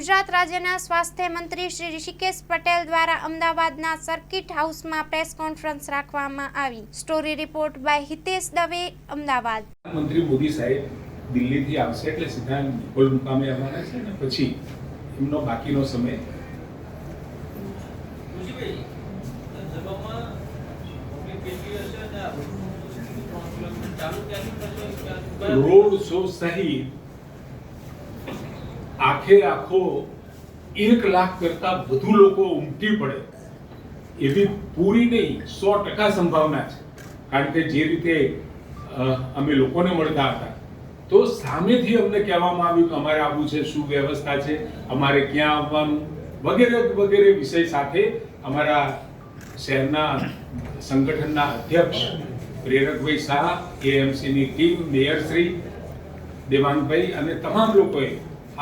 ગુજરાત રાજ્યના સ્વાસ્થ્ય મંત્રી શ્રી ઋષિકેશ પટેલ દ્વારા અમદાવાદના સર્કિટ હાઉસમાં પ્રેસ કોન્ફરન્સ રાખવામાં આવી। Story report by Hitesh Dave, Ahmedabad. મંત્રી મોદી સાહેબ દિલ્હીથી આવશે એટલે સીધા નિકોલ મુકામે આવવાના છે અને પછી એમનો બાકીનો સમય રોડ શો સહિત આખો 1 લાખ કરતા વધુ લોકો ઉમટી પડે એવી પૂરી નહીં 100% સંભાવના છે। કારણ કે જે રીતે અમે લોકોને મળતા હતા તો સામેથી અમને કહેવામાં આવ્યું કે અમારે આવવું છે, શું વ્યવસ્થા છે, અમારે ક્યાં આવવાનું વગેરે વિષય સાથે અમારા શહેરના સંગઠનના અધ્યક્ષ પ્રેરકભાઈ શાહ, એએમસીની ટીમ, મેયરશ્રી દેવાંગભાઈ અને તમામ લોકોએ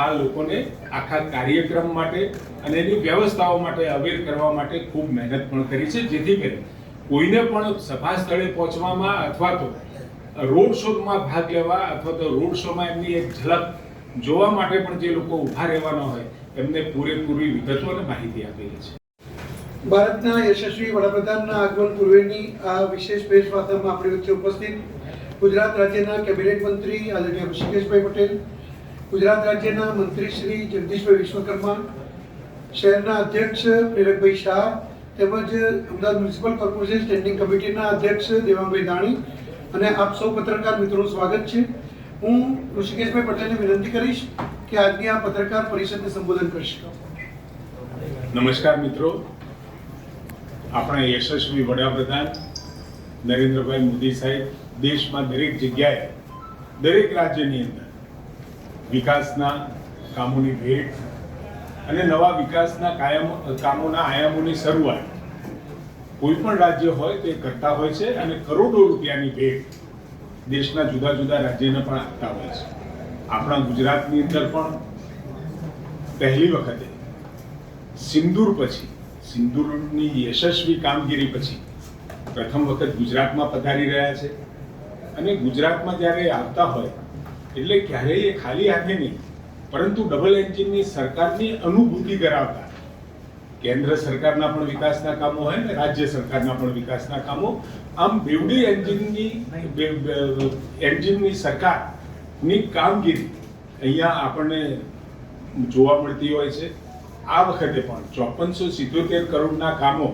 આ લોકોને આખા કાર્યક્રમ માટે અને એની વ્યવસ્થાઓ માટે અવેર કરવા માટે ખૂબ મહેનત પણ કરી છે, જેથી કરી કોઈને પણ સભા સ્થળે પહોંચવામાં અથવા તો રોડ શોમાં ભાગ લેવા અથવા તો રોડ શોમાં એમની એક ઝલક જોવા માટે પણ જે લોકો ઊભા રહેવાના હોય એમને પૂરેપૂરી વિગતો અને માહિતી આપેલી છે। ભારતના યશસ્વી વડાપ્રધાનના આગમન પૂર્વેની આ વિશેષ પ્રેસ વાર્તામાં આપણી વચ્ચે ઉપસ્થિત ગુજરાત રાજ્યના કેબિનેટ મંત્રી આદરણીય ઋષિકેશભાઈ પટેલ, ગુજરાત રાજ્યના મંત્રી શ્રી જગદીશભાઈ વિશ્વકર્મા, શહેરના અધ્યક્ષ પ્રેરકભાઈ શાહ તેમજ અમદાવાદ મ્યુનિસિપલ કોર્પોરેશન સ્ટેન્ડિંગ કમિટીના અધ્યક્ષ દેવાંગભાઈ દાણી અને આપ સૌ પત્રકાર મિત્રોનું સ્વાગત છે। હું ઋષિકેશભાઈ પટેલને વિનંતી કરીશ કે આજની આ પત્રકાર પરિષદને સંબોધન કરશે। નમસ્કાર મિત્રો, આપણા યશસ્વી વડાપ્રધાન નરેન્દ્રભાઈ મોદી સાહેબ દેશમાં દરેક જગ્યાએ દરેક રાજ્યની અંદર વિકાસના કામોની ભેટ અને નવા વિકાસના કામોના આયામોની શરૂઆત કોઈ પણ રાજ્ય હોય તે કરતા હોય છે અને કરોડો રૂપિયાની ભેટ દેશના જુદા જુદા રાજ્યને પણ આપતા હોય છે। આપણા ગુજરાતની અંદર પણ પહેલી વખતે સિંદૂરની યશસ્વી કામગીરી પછી પ્રથમ વખત ગુજરાતમાં પધારી રહ્યા છે અને ગુજરાતમાં જ્યારે આવતા હોય એટલે ક્યારેય ખાલી હાથે નહીં પરંતુ ડબલ એન્જિનની સરકારની અનુભૂતિ કરાવતા કેન્દ્ર સરકારના પણ વિકાસના કામો હોય ને રાજ્ય સરકારના પણ વિકાસના કામો, આમ બેવડી એન્જિનની સરકારની કામગીરી અહીંયા આપણને જોવા મળતી હોય છે। આ વખતે પણ 5477 કરોડના કામો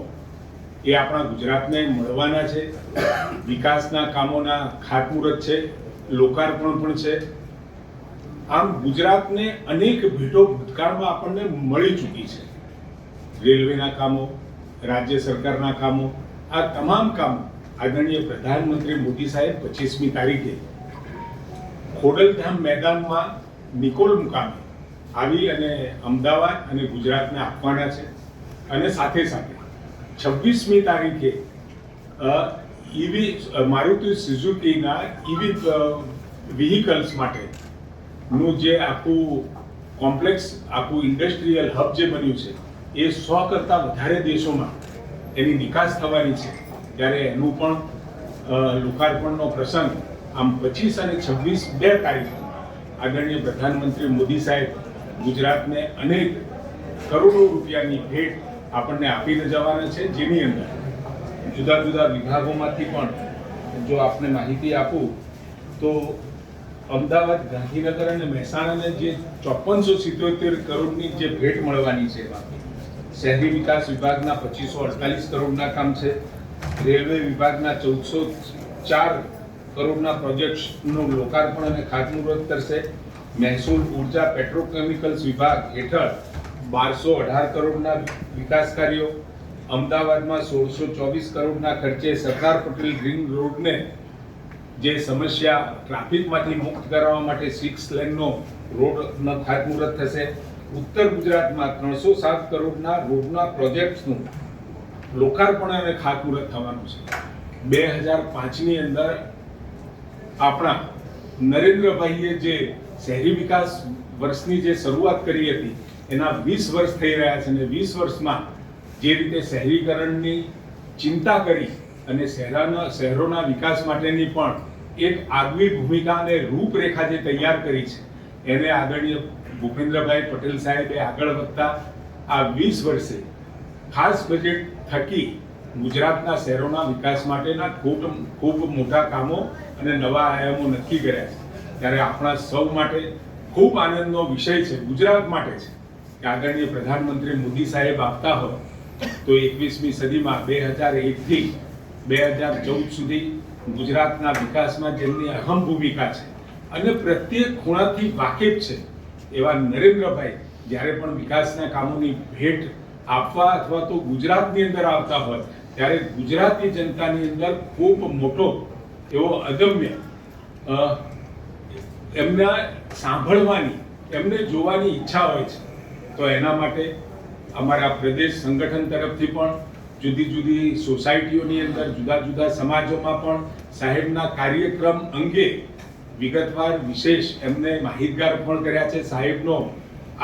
એ આપણા ગુજરાતને મળવાના છે। વિકાસના કામોના ખાતમુહૂર્ત છે, લોકાર્પણ પણ છે। આમ ગુજરાતને અનેક ભેટો ભૂતકાળમાં આપણને મળી ચૂકી છે। રેલવેના કામો, રાજ્ય સરકારના કામો, આ તમામ કામો આદરણીય પ્રધાનમંત્રી મોદી સાહેબ 25મી તારીખે ખોડલધામ મેદાનમાં નિકોલ મુકામે આવી અને અમદાવાદ અને ગુજરાતને આપવાના છે। અને સાથે સાથે 26મી તારીખે મારુતિ સુઝુકીના ઈવી વ્હીકલ્સ માટેનું જે આખું કોમ્પ્લેક્સ, આખું ઇન્ડસ્ટ્રીયલ હબ જે બન્યું છે એ 100 કરતાં વધારે દેશોમાં એની નિકાસ થવાની છે, ત્યારે એનું પણ લોકાર્પણનો પ્રસંગ આમ 25 અને 26 બે તારીખે આદરણીય પ્રધાનમંત્રી મોદી સાહેબ ગુજરાતને અનેક કરોડો રૂપિયાની ભેટ આપણને આપીને જવાના છે, જેની અંદર જુદા જુદા વિભાગોમાંથી પણ જો આપને માહિતી આપું તો અમદાવાદ, ગાંધીનગર અને મહેસાણાને જે 5477 કરોડની જે ભેટ મળવાની છે, શહેરી વિકાસ વિભાગના 2548 કરોડના કામ છે, રેલવે વિભાગના 1404 કરોડના પ્રોજેક્ટ્સનું લોકાર્પણ અને ખાતમુહૂર્ત કરશે, મહેસૂલ, ઉર્જા, પેટ્રોકેમિકલ્સ વિભાગ હેઠળ 1218 કરોડના વિકાસ કાર્યો, અમદાવાદમાં 1624 કરોડના ખર્ચે સરદાર પટેલ ગ્રીન રોડને જે સમસ્યા ટ્રાફિકમાંથી મુક્ત કરવા માટે 6 લેનનો રોડનો ખાતમુહૂર્ત થશે, ઉત્તર ગુજરાતમાં 307 કરોડના રોડના પ્રોજેક્ટ્સનું લોકાર્પણ અને ખાતમુહૂર્ત થવાનું છે। 2005ની અંદર આપણા નરેન્દ્રભાઈએ જે શહેરી વિકાસ વર્ષની જે શરૂઆત કરી હતી એના 20 વર્ષ થઈ રહ્યા છે અને 20 વર્ષમાં જે રીતે શહેરીકરણની ચિંતા કરી અને શહેરોના વિકાસ માટેની પણ એક આગવી ભૂમિકા અને રૂપરેખા જે તૈયાર કરી છે એને આદરણીય ભૂપેન્દ્રભાઈ પટેલ સાહેબે આગળ વધતા આ 20 વર્ષે ખાસ બજેટ થકી ગુજરાતના શહેરોના વિકાસ માટેના ખૂબ મોટા કામો અને નવા આયામો નક્કી કર્યા છે ત્યારે આપણા સૌ માટે ખૂબ આનંદનો વિષય છે, ગુજરાત માટે છે કે આદરણીય પ્રધાનમંત્રી મોદી સાહેબ આપતા હોય તો 21મી સદીમાં 2001 થી 2014 સુધી ગુજરાતના વિકાસમાં જેમની અહમ ભૂમિકા છે અને પ્રત્યેક ખૂણાથી વાકેફ છે એવા નરેન્દ્રભાઈ જ્યારે પણ વિકાસના કામોની ભેટ આપવા અથવા તો ગુજરાતની અંદર આવતા હોય ત્યારે ગુજરાતની જનતાની અંદર ખૂબ મોટો એવો અદમ્ય એમના સાંભળવાની, એમને જોવાની ઈચ્છા હોય છે. તો એના માટે અમારા પ્રદેશ સંગઠન તરફથી પણ જુદી જુદી સોસાયટીઓની અંદર, જુદા જુદા સમાજોમાં પણ સાહેબના કાર્યક્રમ અંગે વિગતવાર વિશેષ એમને માહિતગાર પણ કર્યા છે. સાહેબનો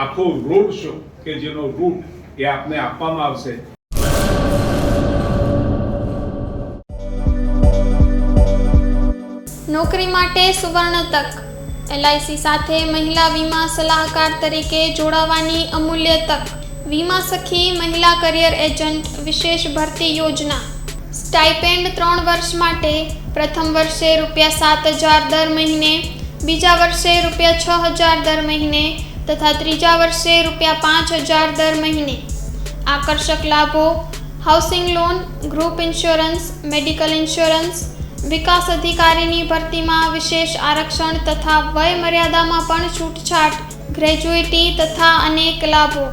આખો રોડ શો કે જેનો રૂટ એ આપને આપવામાં આવશે. નોકરી માટે સુવર્ણ તક. LIC સાથે મહિલા વીમા સલાહકાર તરીકે જોડાવાની અમૂલ્ય તક. વીમા સખી મહિલા કરિયર એજન્ટ વિશેષ ભરતી યોજના. સ્ટાઇપેન્ડ 3 વર્ષ માટે. પ્રથમ વર્ષે ₹7,000 દર મહિને, બીજા વર્ષે ₹6,000 દર મહિને તથા ત્રીજા વર્ષે ₹5,000 દર મહિને. આકર્ષક લાભો: housing loan, group insurance, medical insurance. વિકાસ અધિકારીની ભરતીમાં વિશેષ આરક્ષણ તથા વય મર્યાદામાં પણ છૂટછાટ, ગ્રેજ્યુઇટી તથા અનેક લાભો.